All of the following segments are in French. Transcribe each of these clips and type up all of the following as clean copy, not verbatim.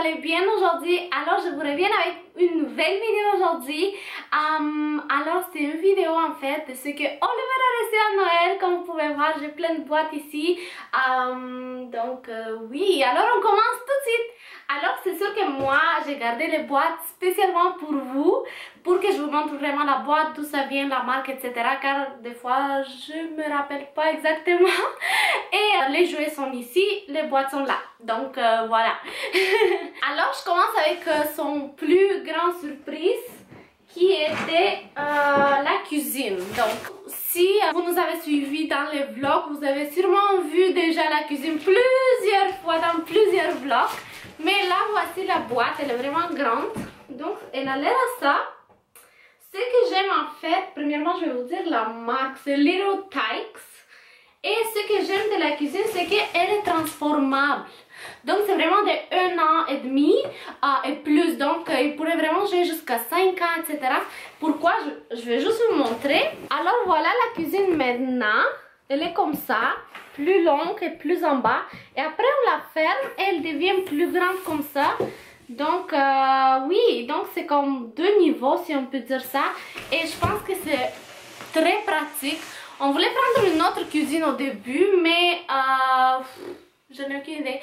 allez bien aujourd'hui. Alors je vous reviens avec une nouvelle vidéo aujourd'hui. Alors c'est une vidéo en fait de ce que Oliver a reçu à Noël. Comme vous pouvez voir, j'ai plein de boîtes ici. Oui, alors on commence tout de suite. Alors c'est sûr que moi j'ai gardé les boîtes spécialement pour vous, pour que je vous montre vraiment la boîte, d'où ça vient, la marque, etc. Car des fois je me rappelle pas exactement. Et les jouets sont ici, les boîtes sont là. Donc voilà. Alors je commence avec son plus grand surprise, qui était la cuisine. Donc si vous nous avez suivis dans les vlogs, vous avez sûrement vu déjà la cuisine plusieurs fois dans plusieurs vlogs. Mais là voici la boîte, elle est vraiment grande. Donc elle a l'air à ça. Ce que j'aime en fait, premièrement je vais vous dire la marque, c'est Little Tikes. Et ce que j'aime de la cuisine, c'est qu'elle est transformable. Donc c'est vraiment de 1 an et demi et plus. Donc il pourrait vraiment jouer jusqu'à 5 ans, etc. Pourquoi? Je vais juste vous montrer. Alors voilà la cuisine maintenant. Elle est comme ça, plus longue et plus en bas. Et après on la ferme et elle devient plus grande comme ça. Donc oui, donc c'est comme 2 niveaux si on peut dire ça. Et je pense que c'est très pratique. On voulait prendre une autre cuisine au début, mais je n'ai aucune idée.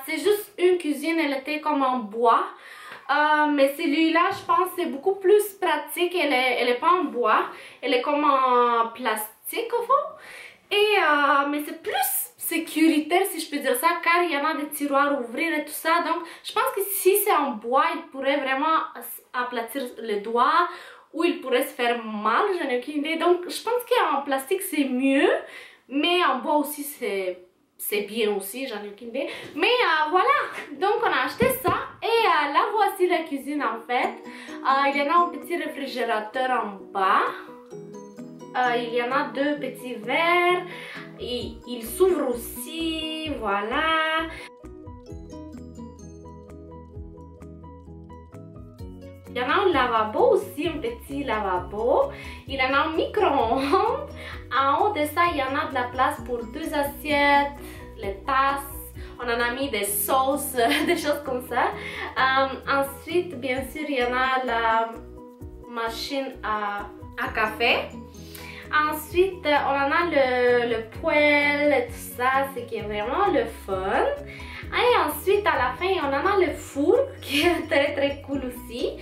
C'est juste une cuisine, elle était comme en bois. Mais celui-là, je pense c'est beaucoup plus pratique. Elle est pas en bois, elle est comme en plastique au fond. Et mais c'est plus sécuritaire si je peux dire ça, car il y en a des tiroirs à ouvrir et tout ça. Donc je pense que si c'est en bois, il pourrait vraiment aplatir les doigts, ou il pourrait se faire mal, je n'ai aucune idée. Donc je pense qu'en plastique c'est mieux, mais en bois aussi c'est bien aussi, j'en ai aucune idée. Mais voilà, donc on a acheté ça. Et là voici la cuisine en fait. Il y en a un petit réfrigérateur en bas. Il y en a 2 petits verres. Et il s'ouvre aussi, voilà. Il y en a un lavabo aussi, un petit lavabo. Il y en a un micro-ondes. En haut de ça, il y en a de la place pour 2 assiettes, les tasses. On en a mis des sauces, des choses comme ça. Ensuite, bien sûr, il y en a la machine à café. Ensuite, on en a le poêle et tout ça, ce qui est vraiment le fun. Et ensuite, à la fin, on en a le four, qui est très cool aussi.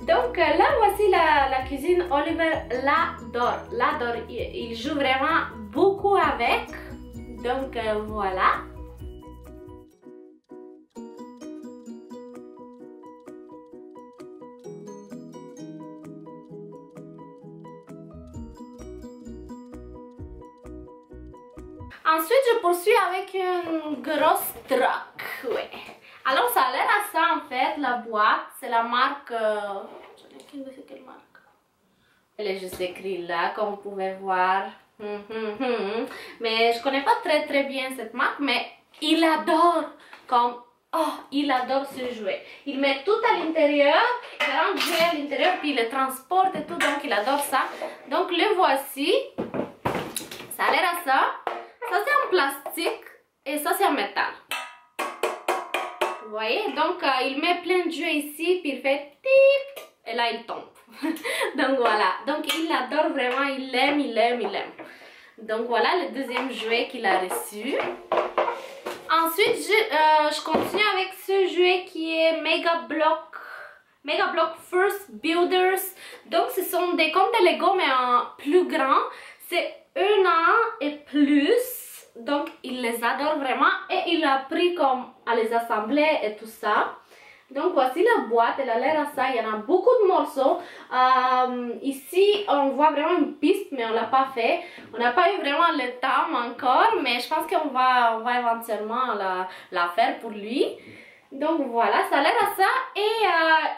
Donc là, voici la cuisine. Oliver l'adore. Il joue vraiment beaucoup avec. Donc voilà. Ensuite, je poursuis avec une grosse truck. Ouais. Alors, ça a l'air à ça en fait, la boîte. C'est la marque. Je n'ai aucune idée c'est quelle marque. Elle est juste écrite là, comme vous pouvez voir. Mais je connais pas très bien cette marque, mais il adore. Il adore ce jouet. Il met tout à l'intérieur, il rentre jouet à l'intérieur, puis il le transporte et tout, donc il adore ça. Donc le voici. Ça a l'air à ça. Ça c'est en plastique et ça c'est en métal. Vous voyez? Donc il met plein de jouets ici, puis il fait tip et là il tombe. Donc voilà. Donc il adore vraiment, il l'aime. Donc voilà le deuxième jouet qu'il a reçu. Ensuite je continue avec ce jouet qui est Mega Block First Builders. Donc ce sont des comme des Lego mais en plus grand. C'est 1 an et plus. Donc il les adore vraiment et il a appris comme à les assembler et tout ça. Donc voici la boîte, elle a l'air à ça, il y en a beaucoup de morceaux. Ici on voit vraiment une piste mais on l'a pas fait. On n'a pas eu vraiment le temps encore, mais je pense qu'on va éventuellement la faire pour lui. Donc voilà, ça a l'air à ça. Et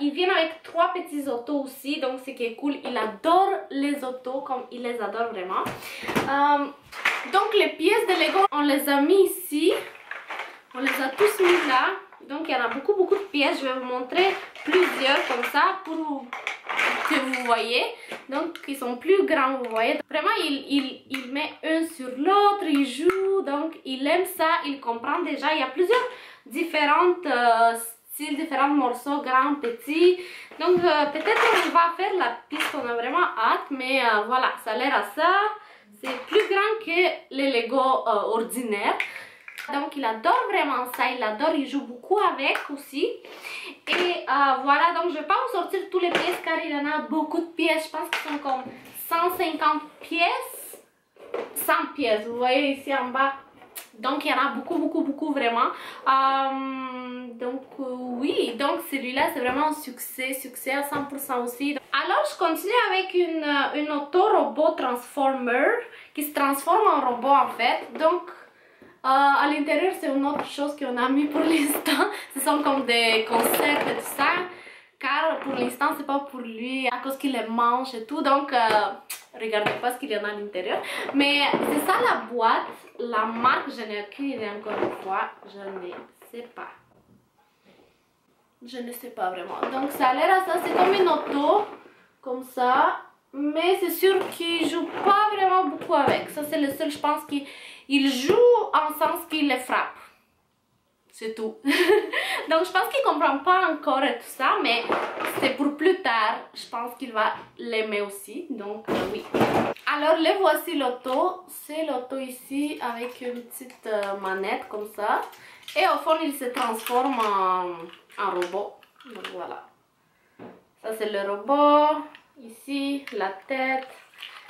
ils viennent avec 3 petits autos aussi. Donc ce qui est cool, il adore les autos comme il les adore vraiment. Donc les pièces de Lego, on les a mis ici. On les a tous mis là. Donc il y en a beaucoup de pièces. Je vais vous montrer plusieurs comme ça pour que vous voyez. Donc ils sont plus grands, vous voyez. Vraiment il met un sur l'autre, il joue. Donc il aime ça, il comprend déjà. Il y a plusieurs différentes styles, différents morceaux, grands, petits. Donc peut-être on va faire la piste, on a vraiment hâte, mais voilà, ça a l'air à ça. C'est plus grand que les Lego ordinaires. Donc il adore vraiment ça, il adore, il joue beaucoup avec aussi. Et voilà, donc je ne vais pas vous sortir tous les pièces car il y en a beaucoup de pièces, je pense qu'ils sont comme 150 pièces, 100 pièces, vous voyez ici en bas. Donc il y en a beaucoup vraiment. Donc oui, donc celui-là c'est vraiment un succès à 100% aussi. Alors je continue avec une auto-robot transformer qui se transforme en robot en fait. Donc à l'intérieur c'est une autre chose qu'on a mis pour l'instant. Ce sont comme des conserves et tout ça. Car pour l'instant c'est pas pour lui à cause qu'il les mange et tout. Donc regardez pas ce qu'il y en a à l'intérieur. Mais c'est ça la boîte. La marque je n'ai aucune idée encore une fois. Je ne sais pas. Je ne sais pas vraiment. Donc ça a l'air à ça. C'est comme une auto. Comme ça. Mais c'est sûr qu'il joue pas vraiment beaucoup avec. Ça c'est le seul, je pense qu'il joue en sens qu'il les frappe. C'est tout. Donc je pense qu'il comprend pas encore et tout ça, mais c'est pour plus tard. Je pense qu'il va l'aimer aussi. Donc oui. Alors le voici l'auto. C'est l'auto ici avec une petite manette comme ça. Et au fond il se transforme en robot. Donc voilà. Ça c'est le robot. Ici la tête,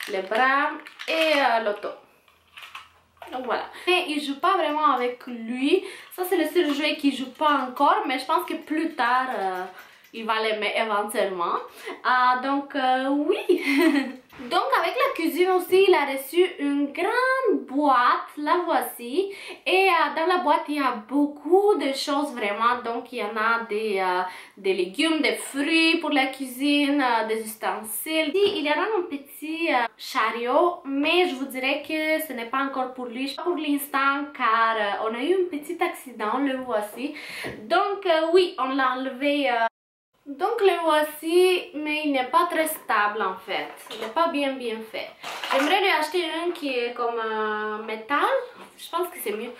les bras et l'auto. Donc voilà. Mais il joue pas vraiment avec lui. Ça c'est le seul jouet qu'il joue pas encore. Mais je pense que plus tard il va l'aimer éventuellement. Donc oui. Donc avec la cuisine aussi il a reçu une grande boîte. La voici. Et dans la boîte il y a beaucoup de choses vraiment. Donc il y en a des légumes, des fruits pour la cuisine, des ustensiles. Il y en a un petit chariot. Mais je vous dirais que ce n'est pas encore pour lui. Pour l'instant car on a eu un petit accident. Le voici. Donc oui, on l'a enlevé. Donc le voici, mais il n'est pas très stable en fait. Il n'est pas bien fait. J'aimerais lui acheter un qui est comme métal. Je pense que c'est mieux.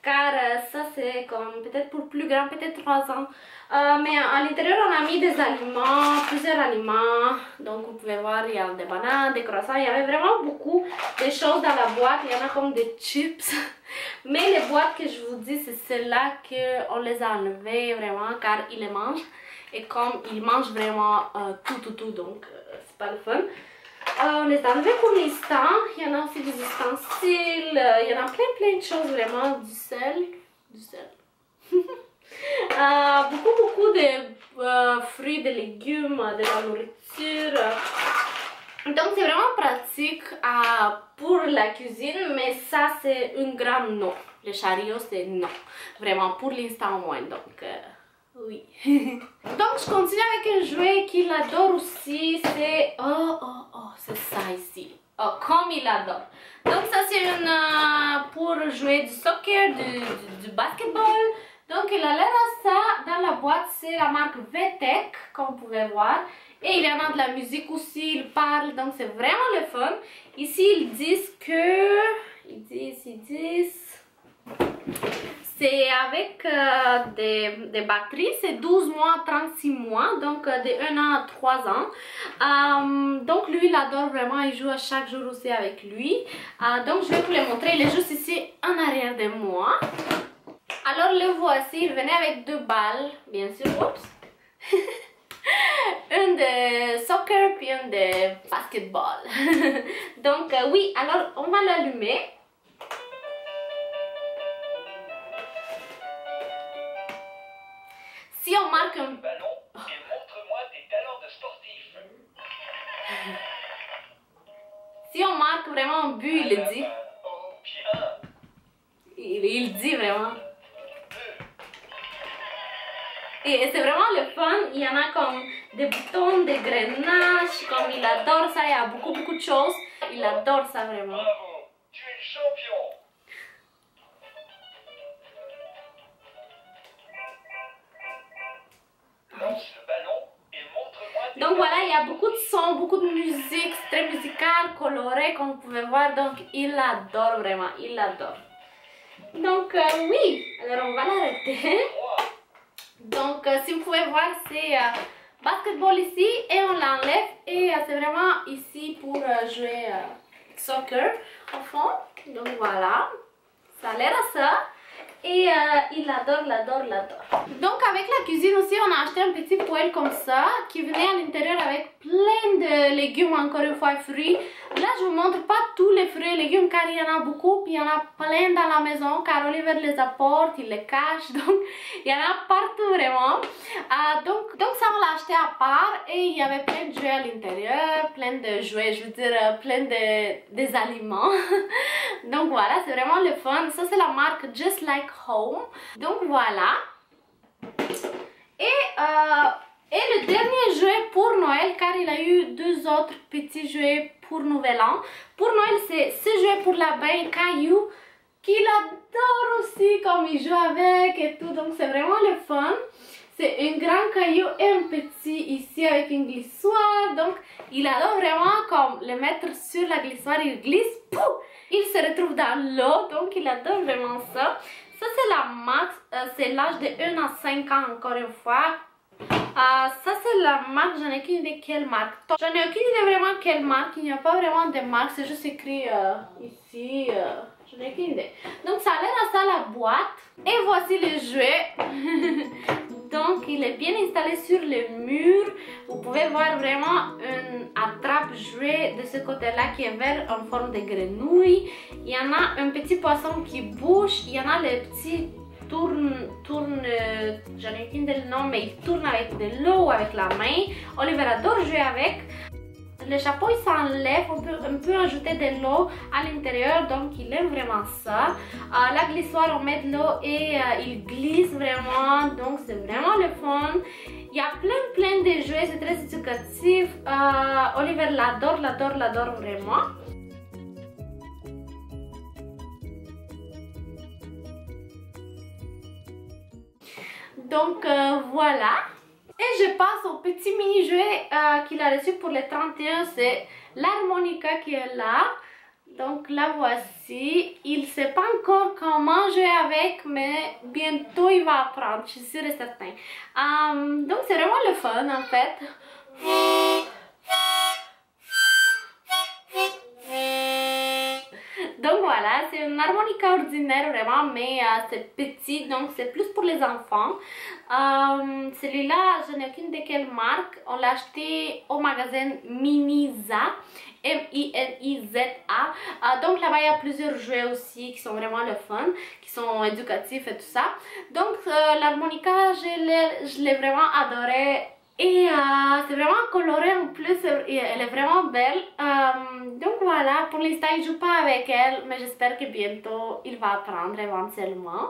Car ça c'est comme peut-être pour plus grand, peut-être 3 ans. Mais à l'intérieur on a mis des aliments, plusieurs aliments. Donc vous pouvez voir, il y a des bananes, des croissants. Il y avait vraiment beaucoup de choses dans la boîte. Il y en a comme des chips. Mais les boîtes que je vous dis, c'est celles-là qu'on les a enlevées vraiment car il les mange. Et comme il mange vraiment tout, donc c'est pas le fun. On les a enlevés pour l'instant. Il y en a aussi des ustensiles. Il y en a plein de choses vraiment. Du sel. Beaucoup de fruits, de légumes, de la nourriture. Donc c'est vraiment pratique pour la cuisine. Mais ça c'est un grand non. Le chariot c'est non. Vraiment pour l'instant au moins. Donc oui. Donc je continue avec un jouet qu'il adore aussi. C'est c'est ça ici. Oh, comme il adore. Donc ça c'est pour jouer du soccer, du basketball. Donc il a l'air à ça. Dans la boîte c'est la marque VTech comme vous pouvez voir. Et il y en a de la musique aussi, il parle. Donc c'est vraiment le fun. Ici ils disent que... Ils disent... C'est avec des batteries, c'est 12 mois, 36 mois, donc de 1 an à 3 ans. Donc lui il adore vraiment, il joue à chaque jour aussi avec lui. Donc je vais vous les montrer, il est juste ici en arrière de moi. Alors le voici, il venait avec 2 balles, bien sûr, oups. Une de soccer puis une de basketball. Donc oui, alors on va l'allumer. Si on marque un ballon et montre-moi tes talents de sportif. Si on marque vraiment un but, il le dit. Puis Il dit vraiment. Et c'est vraiment le fun. Il y en a comme des boutons, des grenages. Comme il adore ça, il y a beaucoup de choses. Il adore ça vraiment. Bravo, tu es le champion. Lance le ballon et montre-moi tes Donc voilà, il y a beaucoup de sons, beaucoup de musique, c'est très musical, coloré comme vous pouvez voir. Donc il adore vraiment, il adore. Donc oui, alors on va l'arrêter. Donc si vous pouvez voir, c'est basketball ici et on l'enlève et c'est vraiment ici pour jouer soccer au fond. Donc voilà, ça a l'air à ça. Et il l'adore. Donc avec la cuisine aussi, on a acheté un petit poêle comme ça qui venait à l'intérieur avec plein de légumes, encore une fois fruits. Là je vous montre pas tous les fruits et légumes car il y en a beaucoup, puis il y en a plein dans la maison car Oliver les apporte, il les cache, donc il y en a partout vraiment. Donc ça on l'a acheté à part et il y avait plein de jouets à l'intérieur, plein de jouets, je veux dire plein des aliments. Donc voilà, c'est vraiment le fun. Ça c'est la marque Just Like Home. Donc voilà. Et le dernier jouet pour Noël, car il a eu deux autres petits jouets pour Nouvel An. Pour Noël, c'est ce jouet pour la bain Caillou qu'il adore aussi, comme il joue avec et tout. Donc c'est vraiment le fun. C'est un grand caillou et un petit ici avec une glissoire. Donc il adore vraiment comme le mettre sur la glissoire, il glisse, pouf, il se retrouve dans l'eau. Donc il adore vraiment ça. Ça c'est la marque, c'est l'âge de 1 à 5 ans encore une fois. Ça c'est la marque, j'en ai aucune idée quelle marque. J'en ai aucune idée vraiment quelle marque, il n'y a pas vraiment de marque, c'est juste écrit ici, j'en ai aucune idée. Donc ça a l'air à ça la boîte. Et voici le jouet. Donc il est bien installé sur le mur. Vous pouvez voir vraiment une attrape-jouet de ce côté-là qui est vert en forme de grenouille. Il y en a un petit poisson qui bouge. Il y en a le petit tourne, j'en ai aucune idée le nom, mais il tourne avec de l'eau, avec la main. Oliver adore jouer avec. Le chapeau il s'enlève, on peut ajouter de l'eau à l'intérieur, donc il aime vraiment ça. La glissoire, on met de l'eau et il glisse vraiment, donc c'est vraiment le fun. Il y a plein de jouets, c'est très éducatif. Oliver l'adore vraiment. Donc voilà. Et je passe au petit mini jouet qu'il a reçu pour les 31, c'est l'harmonica qui est là. Donc la voici. Il ne sait pas encore comment jouer avec, mais bientôt il va apprendre, je suis sûre et certaine. Donc c'est vraiment le fun en fait. Donc voilà, c'est une harmonica ordinaire vraiment, mais c'est petit, donc c'est plus pour les enfants. Celui-là, je n'ai aucune de quelle marque. On l'a acheté au magasin Miniza, M-I-N-I-Z-A. Donc là-bas, il y a plusieurs jouets aussi qui sont vraiment le fun, qui sont éducatifs et tout ça. Donc l'harmonica, je l'ai vraiment adoré. Et c'est vraiment coloré en plus, elle est vraiment belle. Donc voilà, pour l'instant il ne joue pas avec elle, mais j'espère que bientôt il va apprendre éventuellement.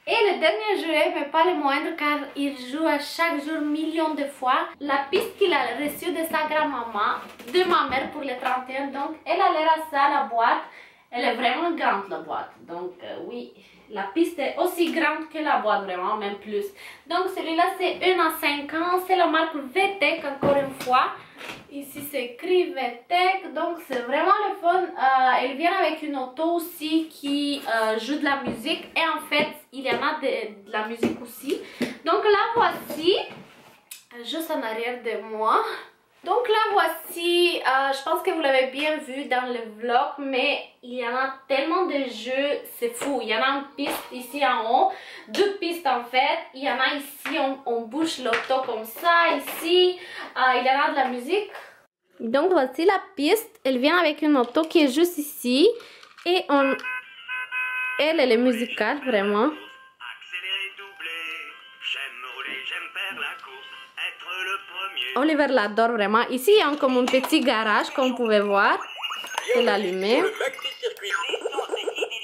Et le dernier jouet, mais pas le moindre car il joue à chaque jour millions de fois, la piste qu'il a reçue de sa grand-maman, de ma mère pour les 31. Donc elle a l'air à ça, la boîte. Elle est vraiment grande la boîte, donc oui, la piste est aussi grande que la boîte, vraiment, même plus. Donc celui-là c'est 1 à 5 ans, c'est la marque VTech encore une fois. Ici c'est écrit VTech, donc c'est vraiment le fun. Elle vient avec une auto aussi qui joue de la musique et en fait il y en a de la musique aussi. Donc la voici, juste en arrière de moi. Donc là voici, je pense que vous l'avez bien vu dans le vlog, mais il y en a tellement de jeux, c'est fou. Il y en a une piste ici en haut, deux pistes en fait. Il y en a ici, on bouge l'auto comme ça, ici, il y en a de la musique. Donc voici la piste, elle vient avec une auto qui est juste ici et elle est musicale vraiment. Oliver l'adore vraiment. Ici, il y a comme un petit garage, comme vous pouvez voir. C'est l'allumer.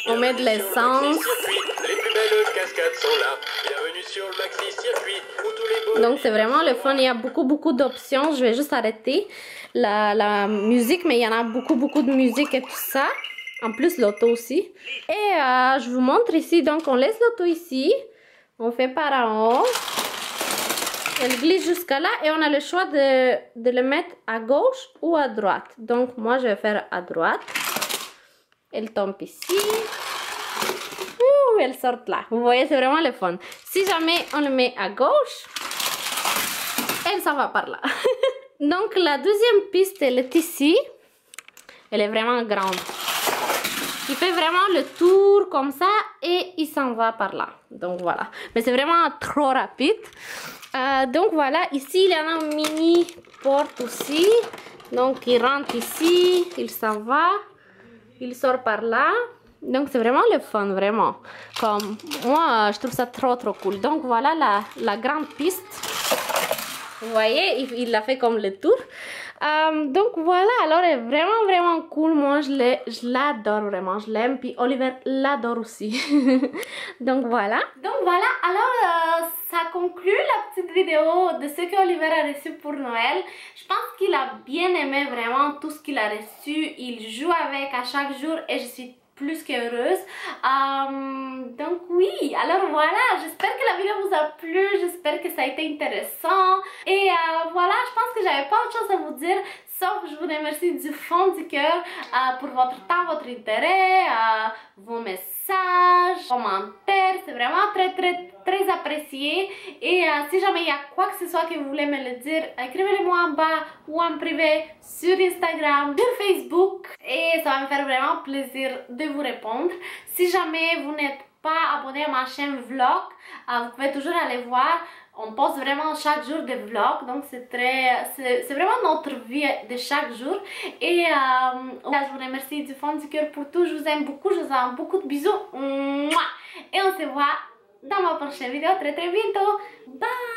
On met de l'essence. Donc, c'est vraiment le fun. Il y a beaucoup d'options. Je vais juste arrêter la musique, mais il y en a beaucoup de musique et tout ça. En plus, l'auto aussi. Et je vous montre ici. Donc, on laisse l'auto ici. On fait par en haut. Elle glisse jusqu'à là et on a le choix de le mettre à gauche ou à droite. Donc moi je vais faire à droite. Elle tombe ici. où elles sortent là. Vous voyez, c'est vraiment le fun. Si jamais on le met à gauche, elle s'en va par là. Donc la deuxième piste, elle est ici. Elle est vraiment grande. Il fait vraiment le tour comme ça et il s'en va par là. Donc voilà. Mais c'est vraiment trop rapide. Donc voilà, ici il y a une mini porte aussi. Donc il rentre ici, il s'en va, il sort par là. Donc c'est vraiment le fun, vraiment. Comme moi, je trouve ça trop cool. Donc voilà la grande piste. Vous voyez, il l'a fait comme le tour. Donc voilà, alors elle est vraiment cool. Moi je l'adore vraiment, je l'aime. Puis Oliver l'adore aussi. Donc voilà. Alors ça conclut la petite vidéo de ce que Oliver a reçu pour Noël. Je pense qu'il a bien aimé vraiment tout ce qu'il a reçu. Il joue avec à chaque jour et je suis plus qu'heureuse. Donc oui, alors voilà, j'espère que la vidéo vous a plu, j'espère que ça a été intéressant. Et voilà, je pense que j'avais pas autre chose à vous dire, sauf que je vous remercie du fond du cœur pour votre temps, votre intérêt, vos messages, commentaires, c'est vraiment très apprécié. Et si jamais il y a quoi que ce soit que vous voulez me le dire, écrivez-le-moi en bas ou en privé sur Instagram, sur Facebook, et ça va me faire vraiment plaisir de vous répondre. Si jamais vous n'êtes pas abonné à ma chaîne vlog, vous pouvez toujours aller voir. On poste vraiment chaque jour des vlogs, donc c'est vraiment notre vie de chaque jour. Et je vous remercie du fond du cœur pour tout. Je vous aime beaucoup, je vous envoie beaucoup de bisous. Et on se voit dans ma prochaine vidéo très bientôt. Bye!